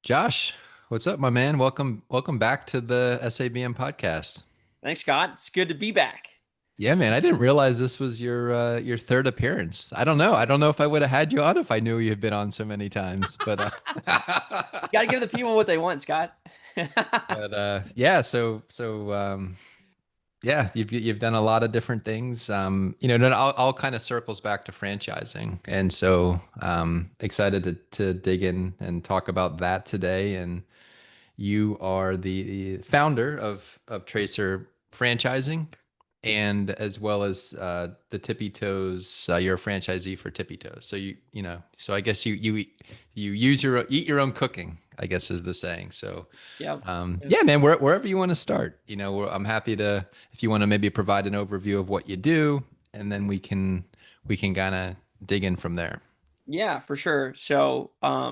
Josh, what's up, my man? Welcome back to the SABM podcast. Thanks, Scott. It's good to be back. Yeah, man, I didn't realize this was your third appearance. I don't know. I don't know if I would have had you on if I knew you had been on so many times, You got to give the people what they want, Scott. yeah, yeah, you've done a lot of different things. Then all kind of circles back to franchising, and excited to dig in and talk about that today. And you are the founder of Tracer Franchising, and as well as the Tippy Toes. You're a franchisee for Tippy Toes. So so I guess you use your eat your own cooking, I guess is the saying. So Yeah. yeah, man, wherever you want to start, I'm happy to, if you want to maybe provide an overview of what you do, and then we can kind of dig in from there. Yeah, for sure. So,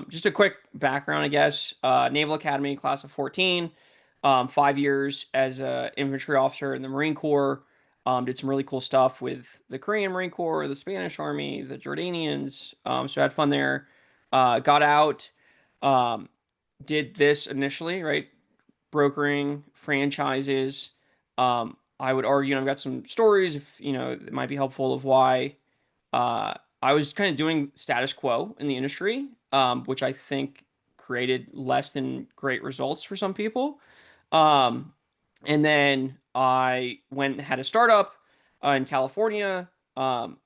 just a quick background, I guess. Naval Academy, class of 14, 5 years as a infantry officer in the Marine Corps. Did some really cool stuff with the Korean Marine Corps, the Spanish Army, the Jordanians. So I had fun there. Got out, um, did this initially, right? Brokering franchises. I would argue, and I've got some stories, if it might be helpful, of why I was kind of doing status quo in the industry, which I think created less than great results for some people. Um, and then I went and had a startup in California,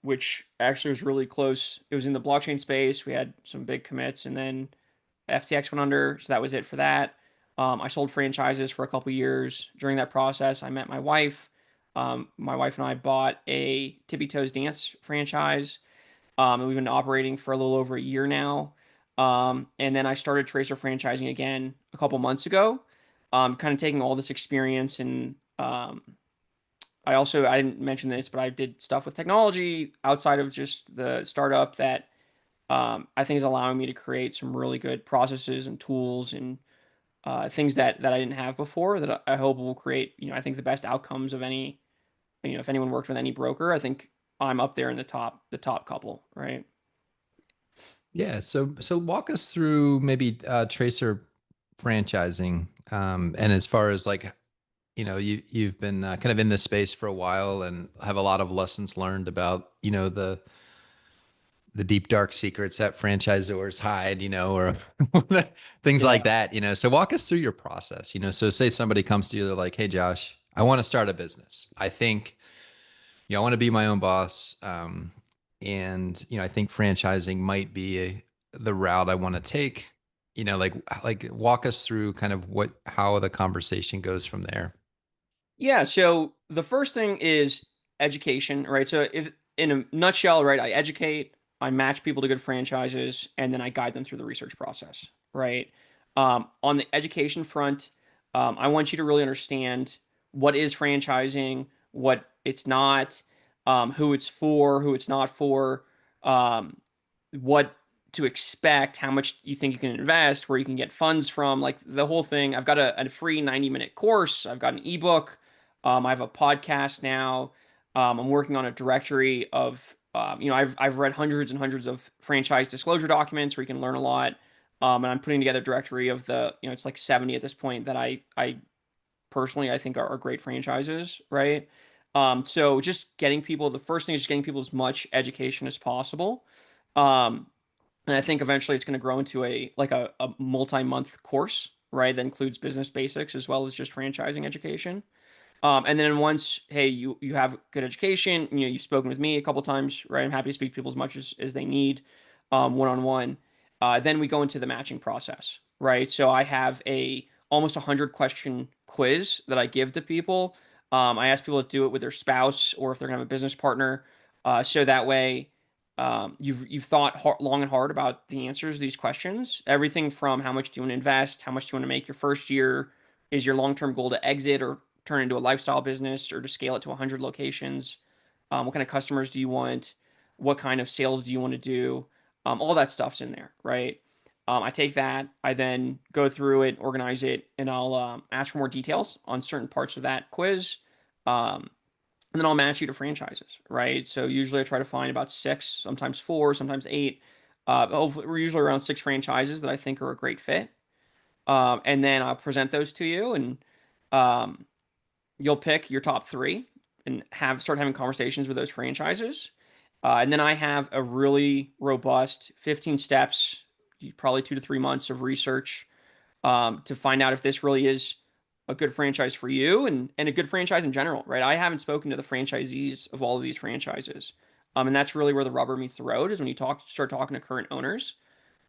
which actually was really close. It was in the blockchain space. We had some big commits, and then FTX went under, so that was it for that. I sold franchises for a couple years. During that process, I met my wife. My wife and I bought a Tippy Toes dance franchise, and we've been operating for a little over a year now. And then I started Tracer franchising again a couple months ago, kind of taking all this experience. And I didn't mention this, but I did stuff with technology outside of just the startup that I think is allowing me to create some really good processes and tools and things that I didn't have before that I hope will create, I think the best outcomes of any, if anyone worked with any broker, I think I'm up there in the top couple, right? Yeah, so walk us through maybe Tracer franchising, and as far as like, you've been kind of in this space for a while and have a lot of lessons learned about the deep dark secrets that franchisors hide, or things Yeah. like that. So walk us through your process. So say somebody comes to you, they're like, "Hey, Josh, I want to start a business. I think I want to be my own boss. And I think franchising might be the route I want to take. Like walk us through kind of how the conversation goes from there. Yeah. So the first thing is education, right? So if in a nutshell, right, I educate, I match people to good franchises, and then I guide them through the research process, right? On the education front, I want you to really understand what is franchising, what it's not, who it's for, who it's not for, um, what to expect, how much you think you can invest, where you can get funds from, like the whole thing. I've got a free 90-minute course. I've got an ebook. I have a podcast now. I'm working on a directory of, I've read hundreds and hundreds of franchise disclosure documents where you can learn a lot. And I'm putting together a directory of it's like 70 at this point that I personally I think are great franchises, right? So just getting people, the first thing is just getting people as much education as possible. Um, and I think eventually it's going to grow into a multi-month course, right? That includes business basics as well as just franchising education. And then once, hey, you have good education, you've spoken with me a couple times, right? I'm happy to speak to people as much as they need, one on one. Then we go into the matching process, right? So I have a almost 100 question quiz that I give to people. I ask people to do it with their spouse or if they're gonna have a business partner, so that way, you've thought long and hard about the answers to these questions. Everything from how much do you want to invest, how much do you want to make your first year, is your long term goal to exit or turn into a lifestyle business or to scale it to 100 locations? What kind of customers do you want? What kind of sales do you want to do? All that stuff's in there, right? I take that, I then go through it, organize it, and I'll ask for more details on certain parts of that quiz. And then I'll match you to franchises, right? So usually I try to find about six, sometimes four, sometimes eight. Hopefully we're usually around six franchises that I think are a great fit. And then I'll present those to you, and um, you'll pick your top three and start having conversations with those franchises. And then I have a really robust 15 steps, probably 2 to 3 months of research to find out if this really is a good franchise for you and a good franchise in general, right? I haven't spoken to the franchisees of all of these franchises. And that's really where the rubber meets the road is when you start talking to current owners.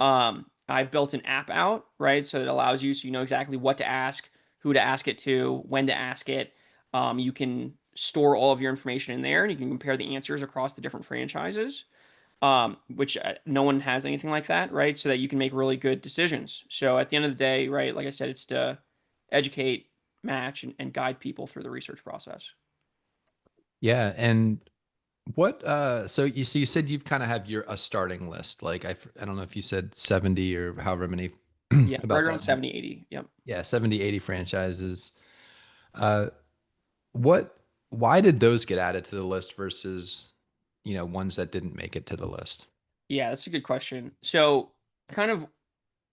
I've built an app out, right? So it allows you, so you know exactly what to ask, who to ask it to, when to ask it. You can store all of your information in there and you can compare the answers across the different franchises, which no one has anything like that, right? So that you can make really good decisions. So at the end of the day, right, like I said, it's to educate, match, and guide people through the research process. Yeah. And what, so you said you've kind of have a starting list. Like, I don't know if you said 70 or however many Yeah, right about around that. 70, 80. Yep. Yeah. 70, 80 franchises. Uh, what, why did those get added to the list versus, ones that didn't make it to the list? Yeah, that's a good question. So kind of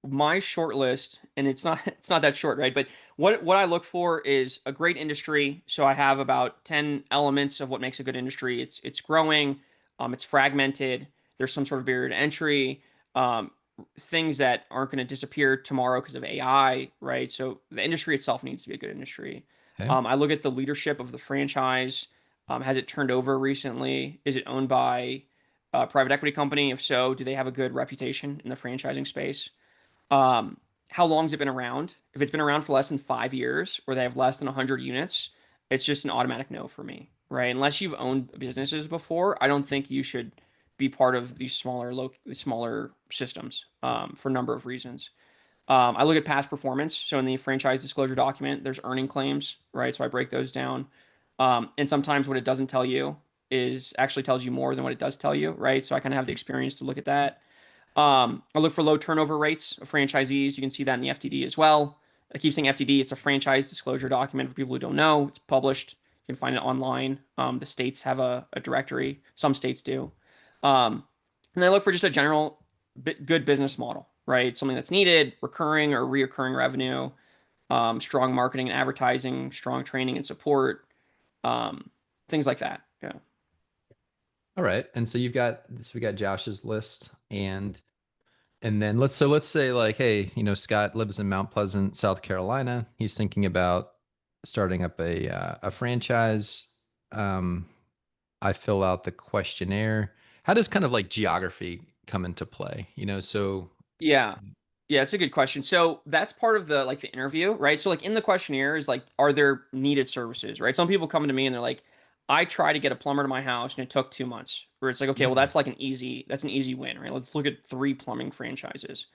my short list, and it's not that short, right? But what I look for is a great industry. So I have about 10 elements of what makes a good industry. It's growing, it's fragmented, there's some sort of barrier to entry, um, things that aren't going to disappear tomorrow because of AI, right? So the industry itself needs to be a good industry. Okay. I look at the leadership of the franchise. Has it turned over recently? Is it owned by a private equity company? If so, do they have a good reputation in the franchising space? Um, how long has it been around? If it's been around for less than 5 years or they have less than 100 units, it's just an automatic no for me, right? Unless you've owned businesses before, I don't think you should be part of these smaller systems for a number of reasons. I look at past performance. So in the franchise disclosure document, there's earning claims, right? So I break those down. And sometimes what it doesn't tell you is actually tells you more than what it does tell you, right? So I kind of have the experience to look at that. I look for low turnover rates of franchisees. You can see that in the FTD as well. I keep saying FTD. It's a franchise disclosure document for people who don't know. It's published. You can find it online. The states have a directory. Some states do. And I look for just a general good business model, right? Something that's needed, recurring or reoccurring revenue, strong marketing and advertising, strong training and support, um, things like that. Yeah. All right. And so we got Josh's list and then let's say like, hey, Scott lives in Mount Pleasant, South Carolina. He's thinking about starting up a franchise. Um, I fill out the questionnaire. How does kind of like geography come into play? So Yeah. Yeah, it's a good question. So that's part of the the interview, right? So like in the questionnaire is like, are there needed services, right? Some people come to me and they're like, I tried to get a plumber to my house and it took 2 months. Where it's like, okay, well mm, that's an easy win, right? Let's look at three plumbing franchises,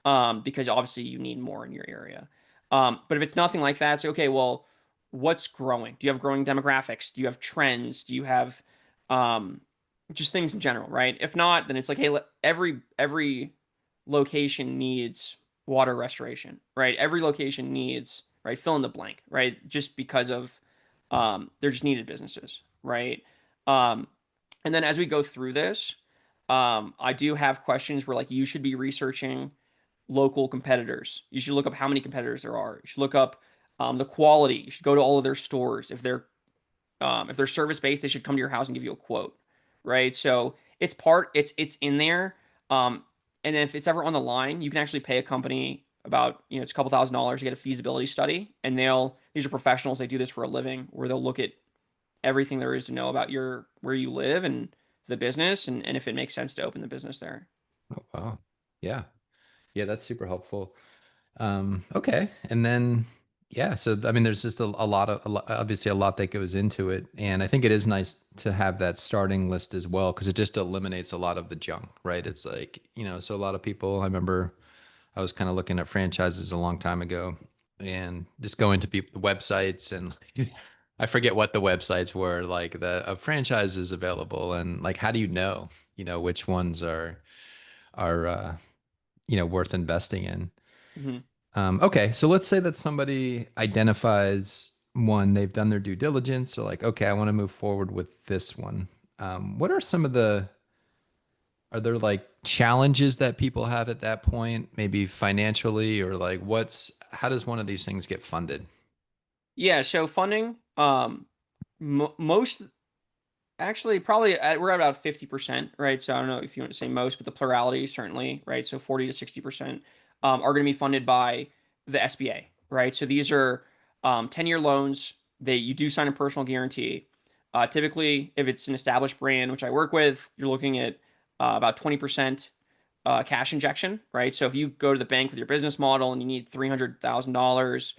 because obviously you need more in your area. But if it's nothing like that, it's like, okay, well, what's growing? Do you have growing demographics? Do you have trends? Do you have um, just things in general, right? If not, then it's like, hey, every location needs water restoration, right? Every location needs, right? Fill in the blank, right? Just because of they're just needed businesses, right? Um, and then as we go through this, I do have questions where like you should be researching local competitors. You should look up how many competitors there are. You should look up the quality. You should go to all of their stores. If they're service based, they should come to your house and give you a quote, right? So it's in there. Um, and then if it's ever on the line, you can actually pay a company about it's a couple $1,000s to get a feasibility study, and these are professionals. They do this for a living, where they'll look at everything there is to know about your where you live and the business, and if it makes sense to open the business there. oh wow. Yeah. Yeah, that's super helpful. Okay. And then, yeah, so I mean, there's just obviously a lot that goes into it. And I think it is nice to have that starting list as well, because it just eliminates a lot of the junk, right? It's like, so a lot of people, I remember I was kind of looking at franchises a long time ago and just going to people websites and I forget what the websites were, like the franchise is available and like, how do which ones are worth investing in? Hmm. Okay, so let's say that somebody identifies one, they've done their due diligence, so like, okay, I want to move forward with this one. What are are there like challenges that people have at that point, maybe financially, or like how does one of these things get funded? Yeah, so funding, most actually probably we're at about 50%, right? So I don't know if you want to say most, but the plurality certainly, right? So 40 to 60% are going to be funded by the SBA, right? So these are 10-year loans. You do sign a personal guarantee. Typically, if it's an established brand, which I work with, you're looking at about 20% cash injection, right? So if you go to the bank with your business model and you need $300,000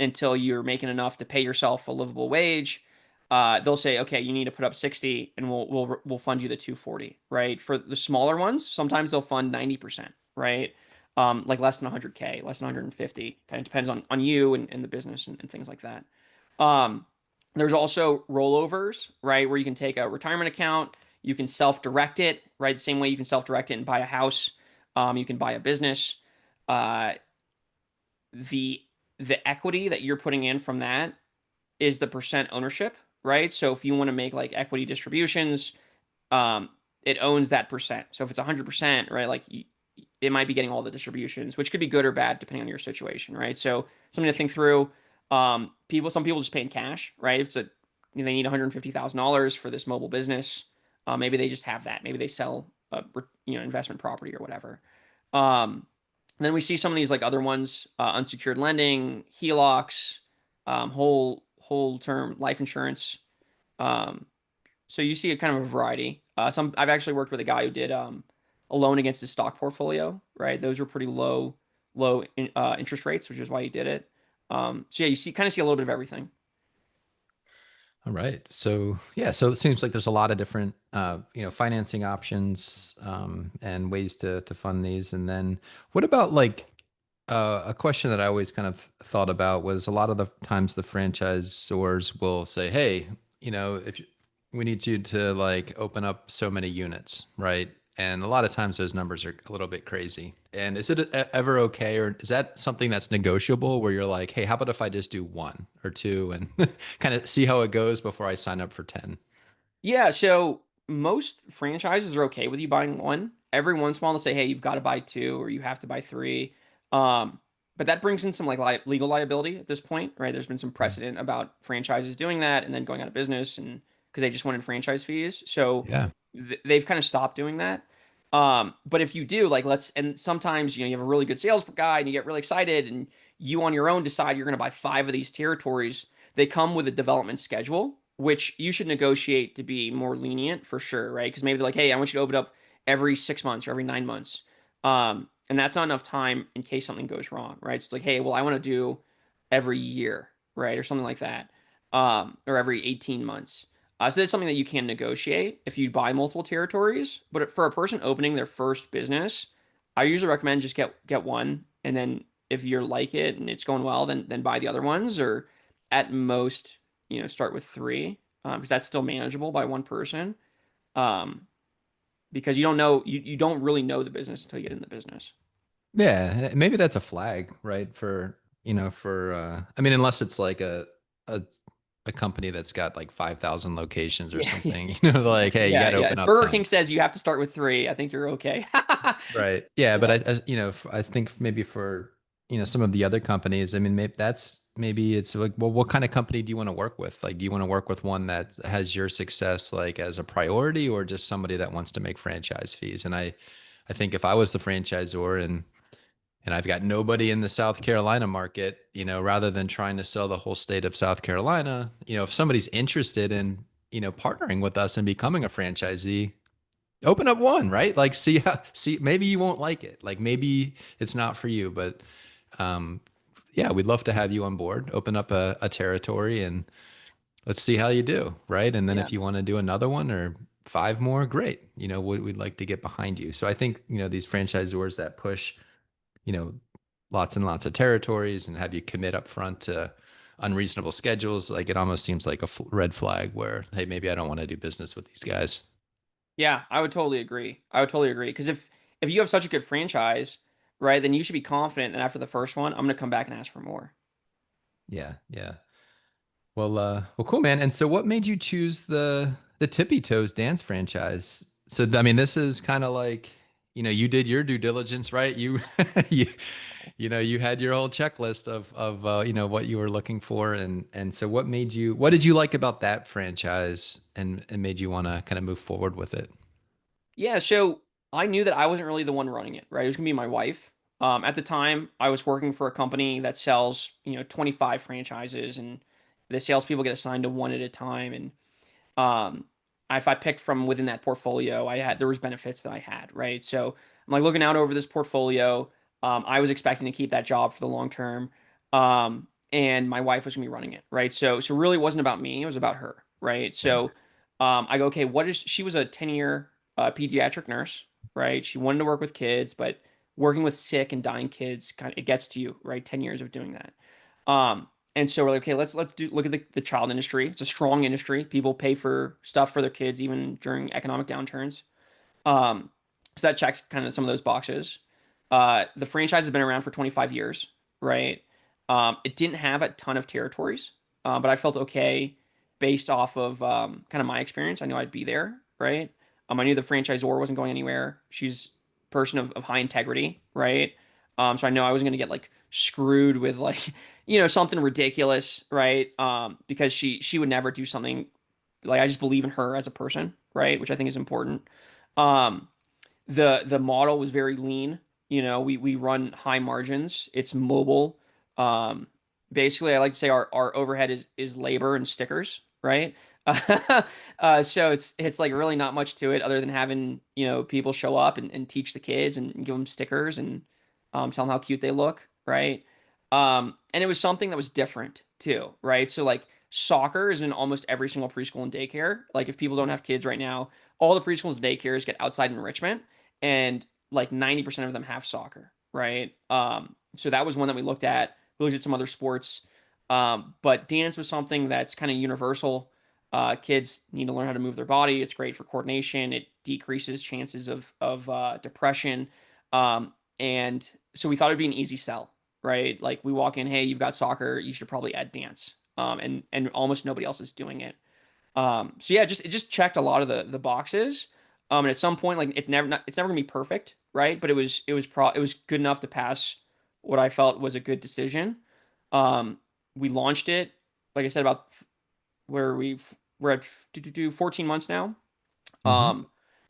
until you're making enough to pay yourself a livable wage, they'll say, okay, you need to put up 60, and we'll fund you the 240, right? For the smaller ones, sometimes they'll fund 90%, right? Like less than 100K, less than 150. Kind of depends on you and the business and things like that. Um, there's also rollovers, right? Where you can take a retirement account, you can self-direct it, right? The same way you can self-direct it and buy a house. You can buy a business. Uh, the the equity that you're putting in from that is the percent ownership, right? So if you want to make like equity distributions, um, it owns that percent. So if it's 100%, right, like it might be getting all the distributions, which could be good or bad depending on your situation, right? So something to think through. Some people just pay in cash, right? If it's they need $150,000 for this mobile business. Maybe they just have that. Maybe they sell a investment property or whatever. Um, then we see some of these like other ones, unsecured lending, HELOCs, whole term life insurance. Um, so you see a kind of a variety. Some I've actually worked with a guy who did a loan against his stock portfolio. Right, those were pretty low interest rates, which is why he did it. So yeah, you see kind of see a little bit of everything. All right. So yeah, so it seems like there's a lot of different financing options and ways to fund these. And then what about like a question that I always kind of thought about was a lot of the times the franchisors will say, "Hey, if we need you to like open up so many units, right?" And a lot of times those numbers are a little bit crazy. And is it ever okay, or is that something that's negotiable where you're like, "Hey, how about if I just do one or two and kind of see how it goes before I sign up for 10?" Yeah, so most franchises are okay with you buying one. Every once in a while, they'll say, "Hey, you've got to buy two, or you have to buy three." Um, but that brings in some like legal liability at this point, right? There's been some Mm. precedent about franchises doing that and then going out of business, and because they just wanted franchise fees, so Yeah. they've kind of stopped doing that. But if you do, like, and sometimes you have a really good sales guy and you get really excited, and you on your own decide you're going to buy five of these territories. They come with a development schedule, which you should negotiate to be more lenient for sure, right? Because maybe they're like, hey, I want you to open up every 6 months or every 9 months. And that's not enough time in case something goes wrong, right? So it's like, hey, well, I want to do every year, right? Or something like that. Or every 18 months. So that's something that you can negotiate if you buy multiple territories. But for a person opening their first business, I usually recommend just get one, and then if you like it and it's going well, then buy the other ones, or at most, start with three, because that's still manageable by one person. Um, because you don't really know the business until you get in the business. Yeah, maybe that's a flag, right? I mean, unless it's like a a company that's got like 5,000 locations or Yeah, something, like, hey, you yeah, got to yeah. open If up Burger 10. King says you have to start with three, I think you're okay. Right. Yeah, but Yeah, I think maybe for, some of the other companies, I mean, maybe it's like, well, what kind of company do you want to work with? Like, do you want to work with one that has your success like as a priority, or just somebody that wants to make franchise fees? And I think if I was the franchisor and I've got nobody in the South Carolina market, rather than trying to sell the whole state of South Carolina, if somebody's interested in, partnering with us and becoming a franchisee, open up one, right? Like see, maybe you won't like it. Like maybe it's not for you, but um, yeah, we'd love to have you on board. Open up a territory and let's see how you do, right? And then yeah, if you want to do another one or five more, great. We'd like to get behind you. So I think, these franchisors that push, you know, lots and lots of territories and have you commit up front to unreasonable schedules, like it almost seems like a red flag where, hey, maybe I don't want to do business with these guys. yeah. I would totally agree. I would totally agree because if you have such a good franchise, right, then you should be confident that after the first one, I'm going to come back and ask for more. Yeah, yeah. Well, cool, man. And so, what made you choose the Tippy Toes dance franchise? So, I mean, this is kind of like you did your due diligence, right? You, you had your whole checklist of what you were looking for. And so what did you like about that franchise and made you want to kind of move forward with it? Yeah, so I knew that I wasn't really the one running it, right? It was gonna be my wife. At the time, I was working for a company that sells, 25 franchises, and the salespeople get assigned to one at a time. And um, if I picked from within that portfolio, there was benefits that I had, right? So I'm like looking out over this portfolio. I was expecting to keep that job for the long term, and my wife was gonna be running it, right? So really, it wasn't about me; it was about her, right? Right. So I go, okay, what is? She was a 10-year pediatric nurse, right? She wanted to work with kids, but working with sick and dying kids kind of it gets to you, right? 10 years of doing that. And so we're like, okay, let's do look at the child industry. It's a strong industry. People pay for stuff for their kids even during economic downturns. Um, so that checks kind of some of those boxes. The franchise has been around for 25 years, right? It didn't have a ton of territories, but I felt okay based off of kind of my experience. I knew I'd be there, right? I knew the franchisor wasn't going anywhere. She's a person of high integrity, right? So I know I wasn't going to get like screwed with like, something ridiculous, right? Because she would never do something like I just believe in her as a person, right? Which I think is important. Um, the model was very lean. We run high margins. It's mobile. Um, Basically, I like to say our overhead is labor and stickers, right? So it's like really not much to it other than having people show up and teach the kids and give them stickers and tell them how cute they look, right? And it was something that was different too, right? So like soccer is in almost every single preschool and daycare. Like if people don't have kids right now, all the preschools and daycares get outside enrichment and like 90% of them have soccer, right? So that was one that we looked at. We looked at some other sports, but dance was something that's kind of universal. Kids need to learn how to move their body. It's great for coordination. It decreases chances of depression, and so we thought it'd be an easy sell, right? Like we walk in, hey, you've got soccer, you should probably add dance, and almost nobody else is doing it. So yeah, it just checked a lot of the boxes. And at some point, like it's never gonna be perfect, right? But it was good enough to pass what I felt was a good decision. We launched it, like I said, about where we're at 14 months now. Hmm. Um,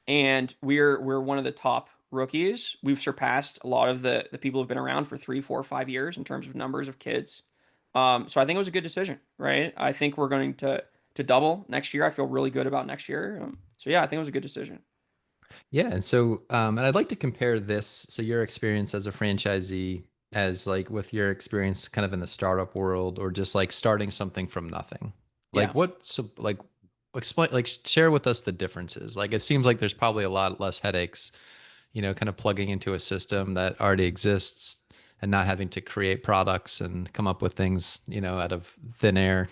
and we're one of the top rookies. We've surpassed a lot of the people who've been around for 3, 4, 5 years in terms of numbers of kids. So I think it was a good decision, right? I think we're going to double next year. I feel really good about next year. So yeah, I think it was a good decision. Yeah, and so and I'd like to compare this, so your experience as a franchisee as like with your experience kind of in the startup world or just like starting something from nothing. Like Yeah. like explain like share with us the differences. Like it seems like there's probably a lot less headaches, kind of plugging into a system that already exists and not having to create products and come up with things, out of thin air.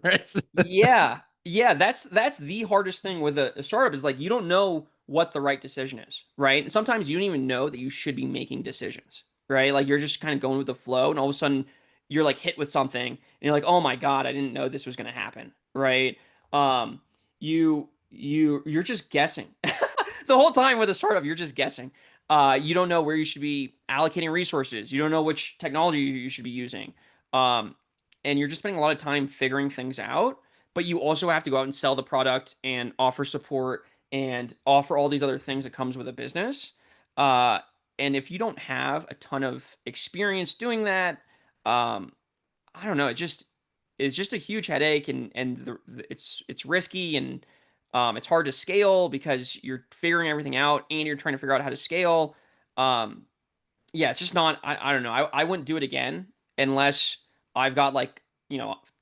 Right? Yeah. Yeah, that's the hardest thing with a startup is like you don't know what the right decision is, right? And sometimes you don't even know that you should be making decisions, right? Like you're just kind of going with the flow and all of a sudden you're like hit with something and you're like, "Oh my God, I didn't know this was going to happen." Right? Um you're just guessing. The whole time with a startup, you're just guessing. You don't know where you should be allocating resources. You don't know which technology you should be using. Um and you're just spending a lot of time figuring things out, but you also have to go out and sell the product and offer support and offer all these other things that comes with a business. Uh, and if you don't have a ton of experience doing that, um, I don't know. It's just a huge headache, and it's risky and it's hard to scale because you're figuring everything out and you're trying to figure out how to scale. Um, yeah, it's just not. I don't know. I wouldn't do it again unless I've got like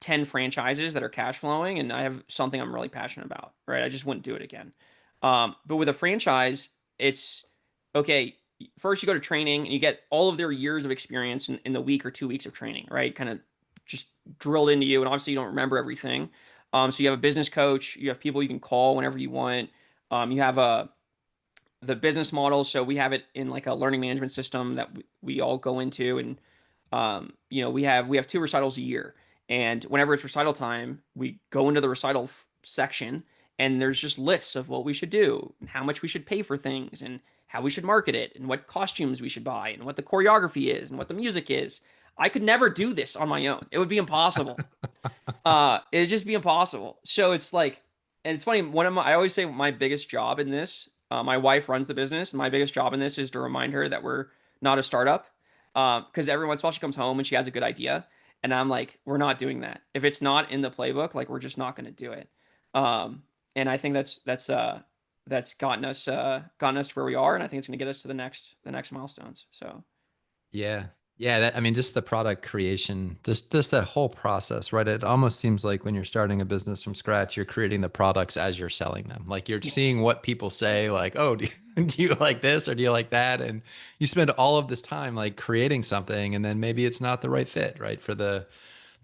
10 franchises that are cash flowing and I have something I'm really passionate about. Right? I just wouldn't do it again. But with a franchise, it's okay. First, you go to training and you get all of their years of experience in the week or 2 weeks of training. Right? Kind of just drilled into you, and obviously you don't remember everything. So you have a business coach. You have people you can call whenever you want. You have the business model. So we have it in like a learning management system that we all go into, and we have two recitals a year, and whenever it's recital time, we go into the recital section, and there's just lists of what we should do, and how much we should pay for things, and how we should market it and what costumes we should buy and what the choreography is and what the music is. I could never do this on my own. It would be impossible. It'd just be impossible. So it's like, and it's funny. I always say my biggest job in this. My wife runs the business. And my biggest job in this is to remind her that we're not a startup. Because every once in a while she comes home and she has a good idea, and I'm like, we're not doing that. If it's not in the playbook, like we're just not going to do it. Um, and I think that's gotten us to where we are, and I think it's going to get us to the next milestones. So Yeah. Yeah, I mean, just the product creation, just that whole process, right? It almost seems like when you're starting a business from scratch, you're creating the products as you're selling them. Like you're yeah, seeing what people say, like, "Oh, do you like this or do you like that?" And you spend all of this time like creating something, and then maybe it's not the right fit, right, for the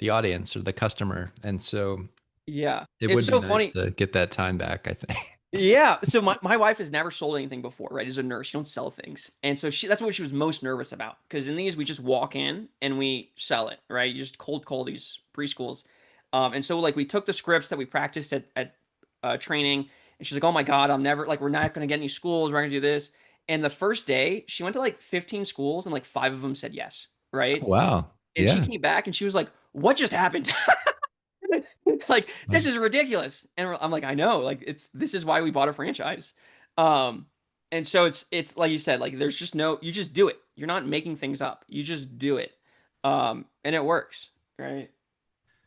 audience or the customer. And so yeah, it it's would be so nice funny. to get that time back, I think. Yeah. So my wife has never sold anything before, right? As a nurse, she don't sell things. And so that's what she was most nervous about. Because in these, we just walk in and we sell it, right? You just cold call these preschools. And so like we took the scripts that we practiced at training, and she's like, "Oh my God, I'm never like we're not gonna get any schools, we're not gonna do this." And the first day, she went to like 15 schools and like five of them said yes, right? Wow. And she Yeah. came back and she was like, "What just happened?" Like this is ridiculous. And I'm like, I know, like this is why we bought a franchise. Um, and so it's like you said, like there's just no, you just do it. You're not making things up. You just do it. And it works, right?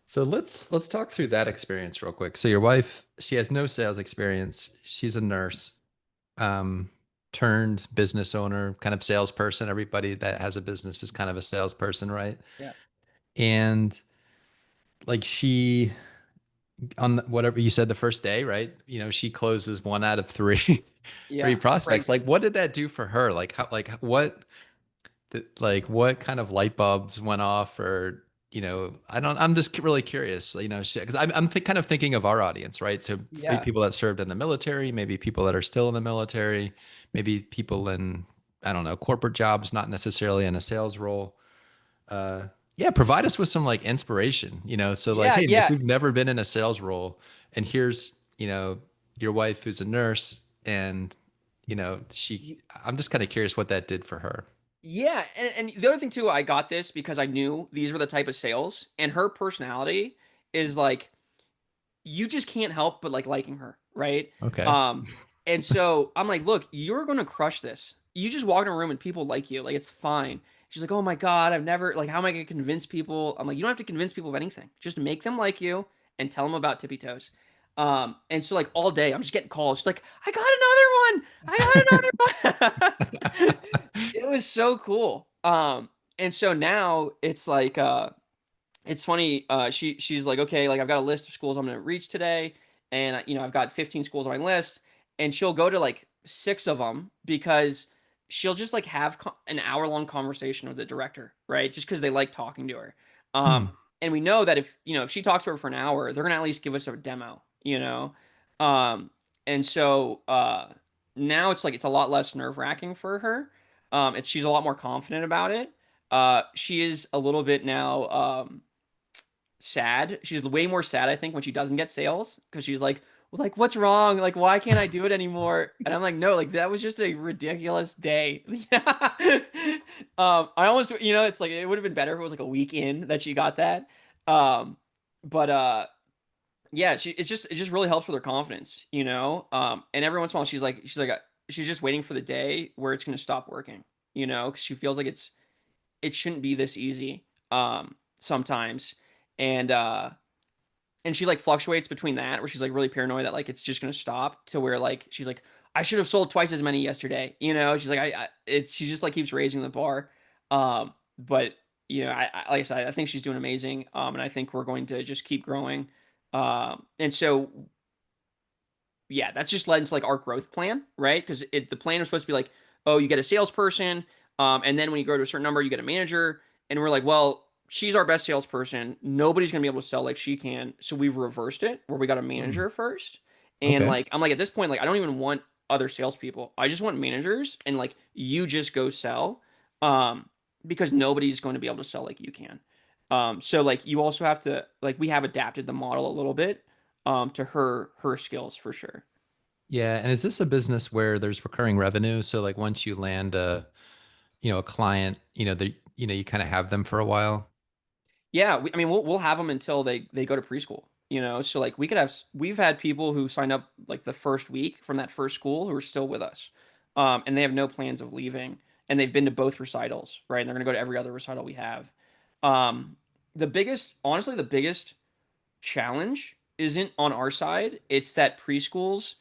So let's talk through that experience real quick. So your wife, she has no sales experience. She's a nurse, um, turned business owner, kind of salesperson. Everybody that has a business is kind of a salesperson, right? Yeah. And like she on whatever you said the first day, right? You know, she closes one out of three three Yeah. prospects. Crazy. Like what did that do for her? Like how like what what kind of light bulbs went off or I'm just really curious, because I'm kind of thinking of our audience, right? So maybe Yeah. people that served in the military, maybe people that are still in the military, maybe people in, I don't know, corporate jobs, not necessarily in a sales role. Yeah, provide us with some like inspiration, so like, Yeah. hey, if Yeah. we've never been in a sales role and here's, your wife who's a nurse and, I'm just kind of curious what that did for her. Yeah, and the other thing too, I got this because I knew these were the type of sales, and her personality is like you just can't help but like liking her, right? Okay. Um, and so I'm like, look, you're gonna crush this. You just walk in a room and people like you, like it's fine. She's like, oh my God, I've never like, how am I gonna convince people? I'm like, you don't have to convince people of anything. Just make them like you and tell them about Tippy Toes. And so like all day, I'm just getting calls. She's like, I got another one. I got another one. It was so cool. And so now it's like, it's funny. She's like, okay, like I've got a list of schools I'm gonna reach today, and I've got 15 schools on my list, and she'll go to like six of them because she'll just like have an hour-long conversation with the director, right? Just because they like talking to her. Hmm. And we know that if she talks to her for an hour, they're gonna at least give us a demo, Um, and so now it's like it's a lot less nerve-wracking for her. She's a lot more confident about it. She is a little bit now. Sad. She's way more sad, I think, when she doesn't get sales because she's like, well, like, what's wrong? Like, why can't I do it anymore? And I'm like, no, like that was just a ridiculous day. I almost, it's like it would have been better if it was like a week in that she got that. Um, but yeah, it just really helps with her confidence. And every once in a while she's just waiting for the day where it's gonna stop working, because she feels like it shouldn't be this easy sometimes. And uh and she like fluctuates between that where she's like really paranoid that like it's just gonna stop to where like she's like I should have sold twice as many yesterday. She's like she just like keeps raising the bar. But like I said, I think she's doing amazing. And I think we're going to just keep growing. And so yeah, that's just led into like our growth plan, right? Because the plan was supposed to be like, oh, you get a salesperson, and then when you grow to a certain number, you get a manager. And we're like, well, she's our best salesperson. Nobody's gonna be able to sell like she can. So we've reversed it where we got a Hmm. manager first. And Okay. like I'm like at this point, like I don't even want other salespeople. I just want managers, and like you just go sell, um, because nobody's going to be able to sell like you can. So like you also have to like we have adapted the model a little bit to her skills for sure. Yeah. And is this a business where there's recurring revenue? So like once you land a client, you kind of have them for a while. Yeah, I mean, we'll have them until they go to preschool. So like we've had people who signed up like the first week from that first school who are still with us, and they have no plans of leaving, and they've been to both recitals, right? And they're gonna go to every other recital we have. Um, honestly, the biggest challenge isn't on our side. It's that preschools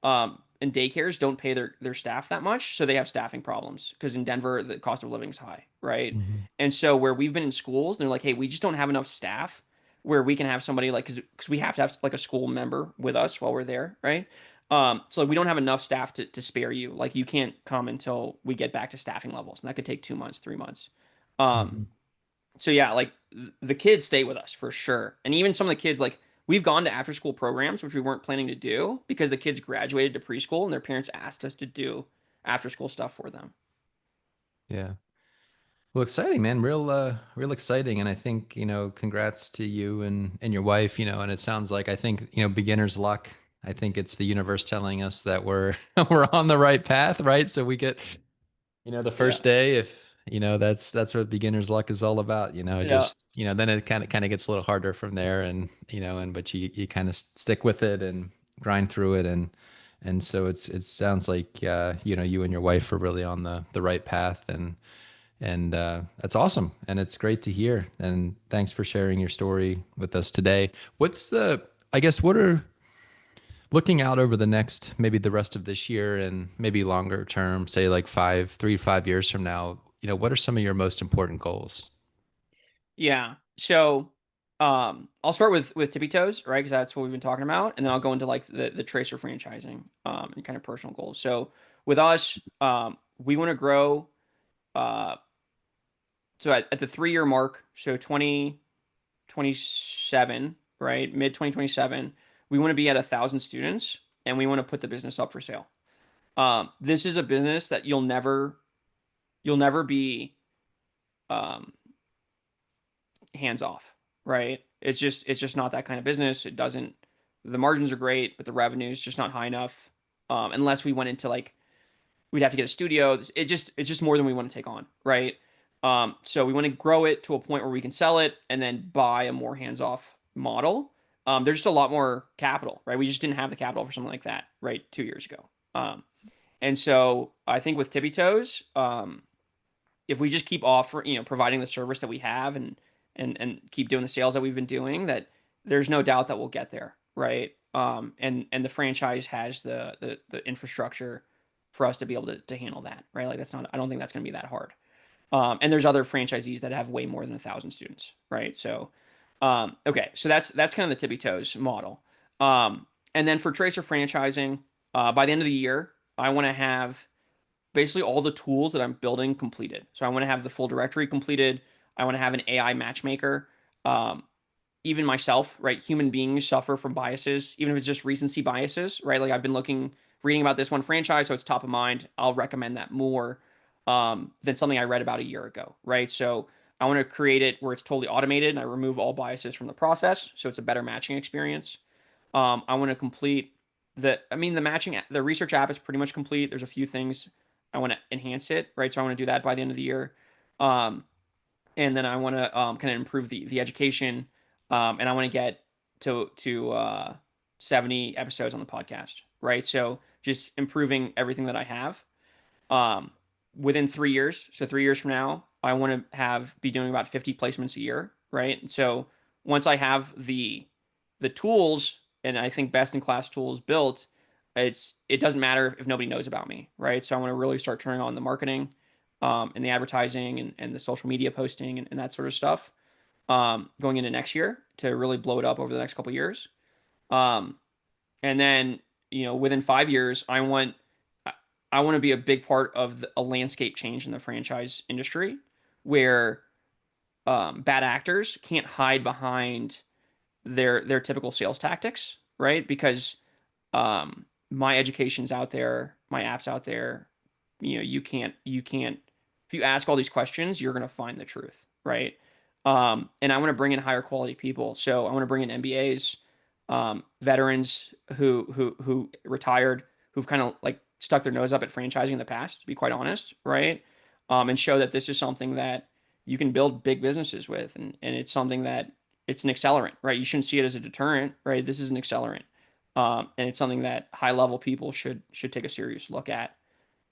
and daycares don't pay their staff that much, so they have staffing problems because in Denver the cost of living is high, right? Hmm. And so where we've been in schools, they're like, hey, we just don't have enough staff where we can have somebody like because we have to have like a school member with us while we're there, right? So like, we don't have enough staff to spare you. Like you can't come until we get back to staffing levels, and that could take 2 months, 3 months. Um, Hmm. so yeah, like the kids stay with us for sure. And even some of the kids, like we've gone to after school programs, which we weren't planning to do because the kids graduated to preschool and their parents asked us to do after school stuff for them. Yeah. Well, exciting, man. Real exciting. And I think, congrats to you and your wife, and it sounds like I think, beginner's luck. I think it's the universe telling us that we're we're on the right path, right? So we get, the Yeah. first day, if, that's what beginner's luck is all about, Yeah. just, then it kind of gets a little harder from there and, but you kind of stick with it and grind through it and so it sounds like you and your wife are really on the right path and that's awesome. And it's great to hear. And thanks for sharing your story with us today. I guess, what are looking out over the next, maybe the rest of this year and maybe longer term, say like 3 to 5 years from now, what are some of your most important goals? Yeah. So I'll start with Tippy Toes, right? Because that's what we've been talking about. And then I'll go into like the tracer franchising and kind of personal goals. So with us, we want to grow uh so at the 3 year mark, so 2027, right? Mid 2027, we want to be at 1,000 students and we want to put the business up for sale. This is a business that you'll never be um, hands off, right? It's just not that kind of business. It doesn't. The margins are great, but the revenue is just not high enough. Unless we went into like we'd have to get a studio. It's just more than we want to take on, right? So we want to grow it to a point where we can sell it and then buy a more hands-off model. There's just a lot more capital, right? We just didn't have the capital for something like that, right, 2 years ago. And so I think with Tippy Toes, if we just keep offering, providing the service that we have and keep doing the sales that we've been doing, that there's no doubt that we'll get there, right? And the franchise has the infrastructure for us to be able to handle that, right? Like that's not, I don't think that's going to be that hard. And there's other franchisees that have way more than 1,000 students, right? So, okay, so that's kind of the Tippy Toes model. And then for Tracer franchising, by the end of the year, I want to have basically all the tools that I'm building completed. So I want to have the full directory completed. I want to have an AI matchmaker. Um, Even myself, right? Human beings suffer from biases, even if it's just recency biases, right? Like I've been reading about this one franchise, so it's top of mind. I'll recommend that more than something I read about a year ago, right? So I want to create it where it's totally automated and I remove all biases from the process, so it's a better matching experience. I want to complete the research app is pretty much complete. There's a few things I want to enhance it, right? So I want to do that by the end of the year. Um, and then I want to kind of improve the education, and I want to get to 70 episodes on the podcast, right? So just improving everything that I have um, within 3 years. So 3 years from now, I want to have be doing about 50 placements a year, right? So once I have the tools and I think best in class tools built, it doesn't matter if nobody knows about me, right? So I want to really start turning on the marketing, and the advertising and the social media posting and that sort of stuff going into next year to really blow it up over the next couple of years. Um, and then within 5 years, I want to be a big part of a landscape change in the franchise industry where bad actors can't hide behind their typical sales tactics, right? Because my education's out there, my app's out there. You can't. If you ask all these questions, you're gonna find the truth, right? And I want to bring in higher quality people. So I want to bring in MBAs, veterans who retired, who've kind of like stuck their nose up at franchising in the past, to be quite honest, right? And show that this is something that you can build big businesses with, and it's something that it's an accelerant, right? You shouldn't see it as a deterrent, right? This is an accelerant, and it's something that high level people should take a serious look at.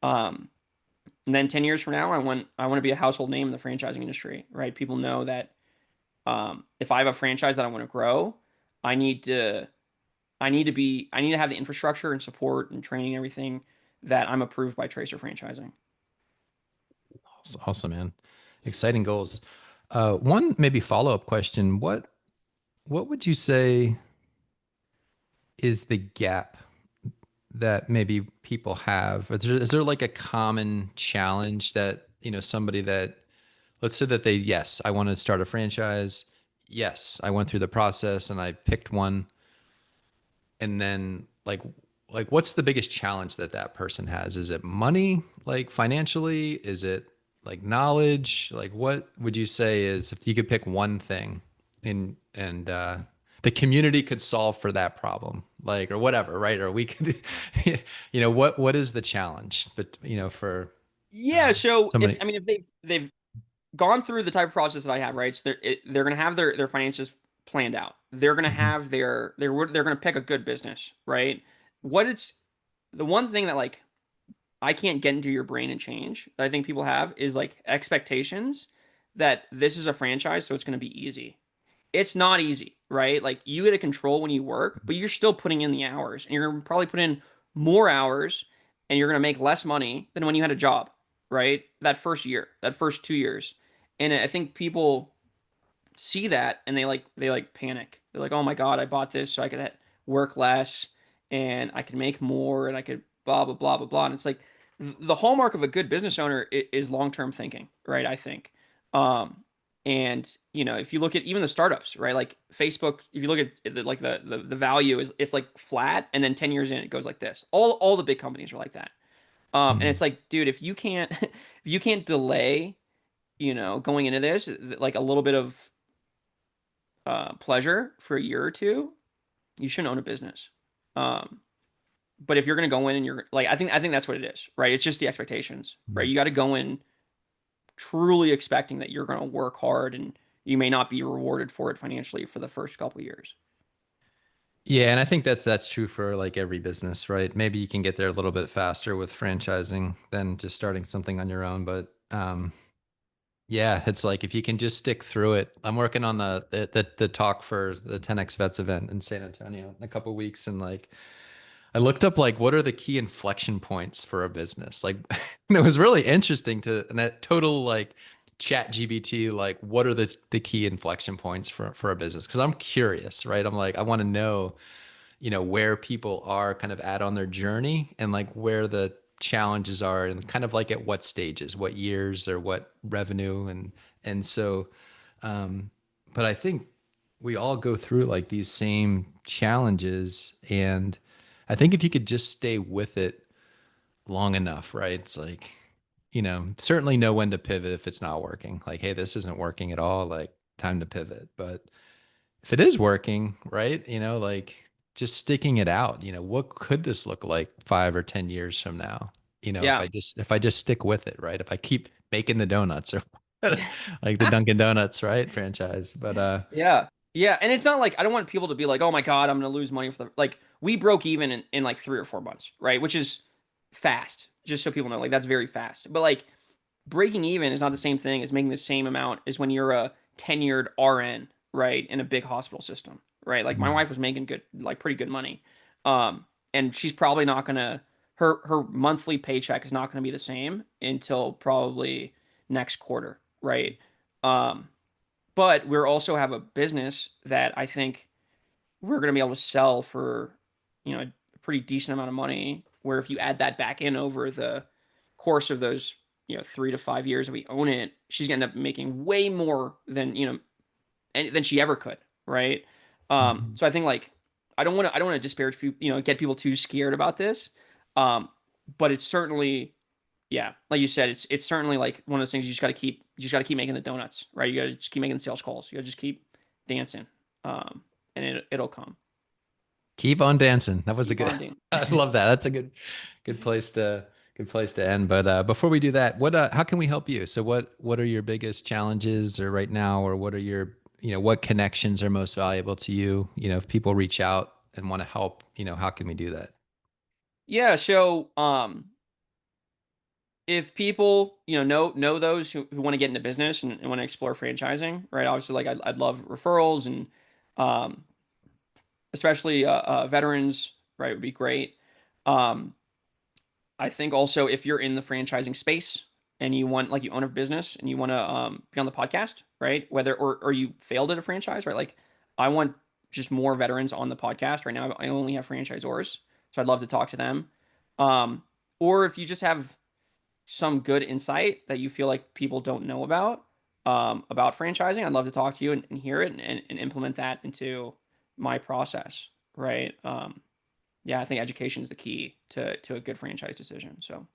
Um, and then 10 years from now, I want to be a household name in the franchising industry, right? People know that if I have a franchise that I want to grow, I need to I need to have the infrastructure and support and training, everything that I'm approved by Tracer Franchising. Awesome, man. Exciting goals. One maybe follow-up question. What would you say is the gap that maybe people have? Is there like a common challenge that, somebody that, let's say that they, yes, I want to start a franchise. Yes, I went through the process and I picked one. And then like what's the biggest challenge that that person has? Is it money, like financially? Is it like knowledge? Like what would you say is, if you could pick one thing and the community could solve for that problem, like, or whatever, right? Or we could, what is the challenge? But for Yeah, so if somebody. I mean if they've gone through the type of process that I have, right? So they're going to have their finances planned out. They're going to Mhm. have they're going to pick a good business, right? What it's the one thing that like I can't get into your brain and change that I think people have is like expectations that this is a franchise, so it's going to be easy. It's not easy, right? Like you get a control when you work, but you're still putting in the hours, and you're gonna probably put in more hours, and you're gonna make less money than when you had a job, right? That first year, that first 2 years, and I think people see that and they like panic. They're like, oh my god, I bought this so I could work less and I could make more and I could blah blah blah blah blah. And it's like the hallmark of a good business owner is long term thinking, right? I think. Um, and if you look at even the startups, right? Like Facebook, if you look at like the value is it's like flat, and then 10 years in it goes like this. All the big companies are like that. And it's Mhm. like, dude, if you can't if you can't delay, going into this like a little bit of pleasure for a year or two, you shouldn't own a business. Um, but if you're going to go in and you're like, I think that's what it is, right? It's just the expectations, right? Mhm. You got to go in truly expecting that you're going to work hard and you may not be rewarded for it financially for the first couple of years. Yeah, and I think that's true for like every business, right? Maybe you can get there a little bit faster with franchising than just starting something on your own, but yeah, it's like if you can just stick through it. I'm working on the talk for the 10X Vets event in San Antonio in a couple of weeks, and like I looked up like what are the key inflection points for a business. Like and it was really interesting to, and that total like chat GBT, like what are the key inflection points for a business? Because I'm curious, right? I'm like, I want to know, where people are kind of at on their journey and like where the challenges are and kind of like at what stages, what years or what revenue. And so, um, but I think we all go through like these same challenges. And I think if you could just stay with it long enough, right? It's like, certainly know when to pivot if it's not working. Like, hey, this isn't working at all. Like, time to pivot. But if it is working, right? Like just sticking it out, what could this look like 5 or 10 years from now? If Yeah. I just stick with it, right? If I keep making the donuts or like the Dunkin' Donuts, right? Franchise. But Yeah. Yeah. And it's not like I don't want people to be like, oh my God, I'm going to lose money for the like we broke even in like 3 or 4 months, right? Which is fast, just so people know. Like that's very fast. But like breaking even is not the same thing as making the same amount as when you're a tenured RN, right, in a big hospital system, right? Like my Mhm. wife was making good, like pretty good money, and she's probably not gonna her monthly paycheck is not gonna be the same until probably next quarter, right? Um, but we also have a business that I think we're gonna be able to sell for, a pretty decent amount of money. Where if you add that back in over the course of those, 3 to 5 years that we own it, she's gonna end up making way more than than she ever could, right? Mhm. So I think like I don't want to disparage people, get people too scared about this. Um, but it's certainly yeah, like you said, it's certainly like one of those things you just got to keep making the donuts, right? You got to just keep making the sales calls. You got to just keep dancing, and it'll come. Keep on dancing. That was a Keep good. on doing. I love that. That's a good place to good place to end. But before we do that, how can we help you? So what are your biggest challenges or right now, or what are your what connections are most valuable to you? If people reach out and want to help, how can we do that? Yeah, so if people know those who want to get into business and want to explore franchising, right? Obviously, like I'd love referrals and um, especially veterans, right? Would be great. Um, I think also if you're in the franchising space and you want like you own a business and you want to be on the podcast, right? Whether or you failed at a franchise, right? Like I want just more veterans on the podcast. Right now I only have franchisors, so I'd love to talk to them. Um, or if you just have some good insight that you feel like people don't know about franchising, I'd love to talk to you and hear it and implement that into my process, right? Yeah, I think education is the key to a good franchise decision. So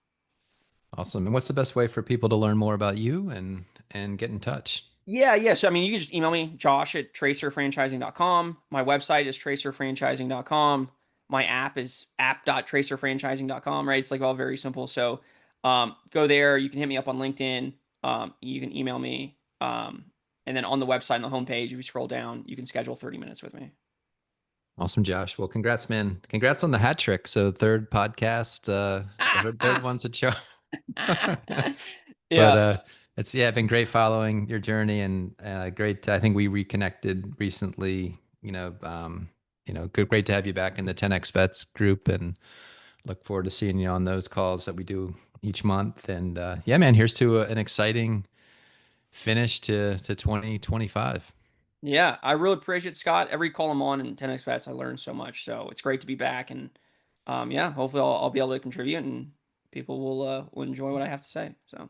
Awesome. And what's the best way for people to learn more about you and get in touch? yeah. So I mean, you can just email me, Josh at tracerfranchising.com. My website is tracerfranchising.com. My app is app.tracerfranchising.com, right? It's like all very simple. So go there. You can hit me up on LinkedIn. You can email me. And then on the website, on the homepage, if you scroll down, you can schedule 30 minutes with me. Awesome, Josh. Well, congrats, man. Congrats on the hat trick. So third podcast, third one's a show. But Yeah. it's been great following your journey and great. I think we reconnected recently. Great to have you back in the 10x Vets group, and look forward to seeing you on those calls that we do each month. And yeah, man, here's to an exciting finish to 2025. Yeah, I really appreciate it, Scott. Every call I'm on in 10x Vets, I learn so much. So it's great to be back, and yeah, hopefully I'll be able to contribute, and people will enjoy what I have to say. So.